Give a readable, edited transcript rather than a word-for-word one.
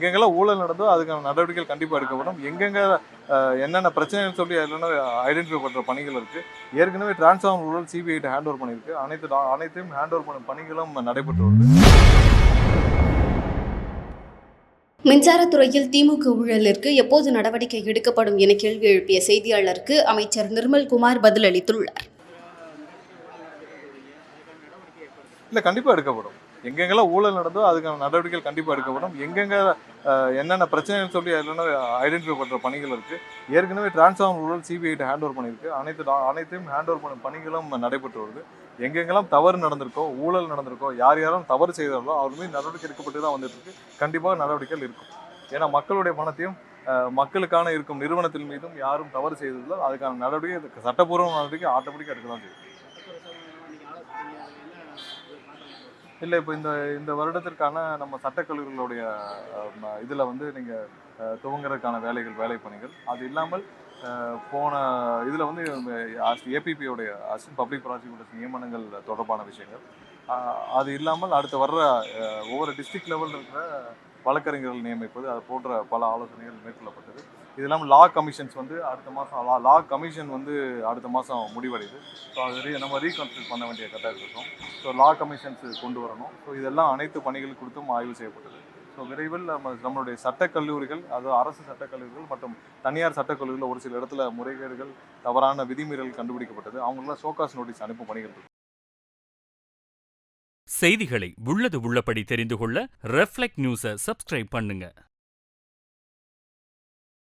எங்கெங்கெல்லாம் ஊழல் நடந்தோ அதுக்கான நடவடிக்கைகள் கண்டிப்பாக எடுக்கப்படும். எங்கெங்க என்னென்ன பிரச்சனைன்னு சொல்லி ஏற்கனவே ஐடென்டிஃபை பண்ணுற பணிகள் இருக்குது. ஏற்கனவே டிரான்ஸ்ஃபார்மர் ஊழல் சிபிஐட்ட ஹேண்ட் ஓவர் பண்ணியிருக்கு. அனைத்தையும் ஹேண்ட் ஓவர் பண்ணும் பணிகளும் நடைபெற்று வருது. மின்சாரத்துறையில் திமுக ஊழலிற்கு எப்போது நடவடிக்கை எடுக்கப்படும் என கேள்வி எழுப்பிய செய்தியாளருக்கு அமைச்சர் நிர்மல்குமார் பதிலளித்துள்ளார். இல்லை, கண்டிப்பாக எடுக்கப்படும். எங்கெங்கெல்லாம் ஊழல் நடந்தோ அதுக்கான நடவடிக்கைகள் கண்டிப்பாக எடுக்கப்படும். எங்கெங்க என்னென்ன பிரச்சனைன்னு சொல்லி ஏற்கனவே ஐடென்டிஃபை பண்ணுற பணிகள் இருக்குது. ஏற்கனவே டிரான்ஸ்ஃபார்மர் ஊழல் சிபிஐட்ட ஹேண்ட் ஓவர் பண்ணியிருக்கு. அனைத்தையும் ஹேண்ட் ஓவர் பண்ணும் பணிகளும் நடைபெற்று வருது. எங்கெங்கெல்லாம் தவறு நடந்திருக்கோ, ஊழல் நடந்திருக்கோ, யாரும் தவறு செய்தார்களோ அவர் மீது நடவடிக்கை எடுக்கப்பட்டு தான் வந்துட்டு இருக்கு. கண்டிப்பாக நடவடிக்கைகள் இருக்கும். ஏன்னா மக்களுடைய பணத்தையும் மக்களுக்கான இருக்கும் நிறுவனத்தின் மீதும் யாரும் தவறு செய்ததில்லை. அதுக்கான நடவடிக்கை சட்டப்பூர்வ நடவடிக்கை ஆட்டோமேட்டிக்காக எடுக்க தான் செய்யும். இல்லை, இப்போ இந்த வருடத்திற்கான நம்ம சட்டக்கல்லூரிகளுடைய இதில் வந்து நீங்கள் துவங்குறதுக்கான வேலை பணிகள் அது இல்லாமல் போன இதில் வந்து ஏபிபியோடைய அசிஸ்டன்ட் பப்ளிக் ப்ராசிக்யூட்டர்ஸ் நியமனங்கள் தொடர்பான விஷயங்கள், அது இல்லாமல் அடுத்து வர்ற ஒவ்வொரு டிஸ்ட்ரிக்ட் லெவலில் இருக்கிற வழக்கறிஞர்கள் நியமிப்பது, அது போன்ற பல ஆலோசனைகள் மேற்கொள்ளப்பட்டது. இது இல்லாமல் லா கமிஷன்ஸ் வந்து அடுத்த மாதம் லா கமிஷன் வந்து அடுத்த மாதம் முடிவடையுது. ஸோ அது நம்ம ரீகன்ஸ்ட்ரக்ட் பண்ண வேண்டிய கட்டாயம் இருக்கும். ஸோ லா கமிஷன்ஸ் கொண்டு வரணும். ஸோ இதெல்லாம் அனைத்து பணிகள் குறித்தும் ஆய்வு செய்யப்பட்டது. ஸோ விரைவில் நம்மளுடைய சட்டக்கல்லூரிகள், அதாவது அரசு சட்டக்கல்லூரிகள் மற்றும் தனியார் சட்டக்கல்லூரிகளில் ஒரு சில இடத்துல முறைகேடுகள், தவறான விதிமீறல் கண்டுபிடிக்கப்பட்டது. அவங்களாம் ஷோகாஸ் நோட்டீஸ் அனுப்பும் பணிகள் இருக்கு. செய்திகளை உள்ளது உள்ளபடி தெரிந்து கொள்ள ரெஃப்ளெக்ட் நியூஸை சப்ஸ்கிரைப் பண்ணுங்க.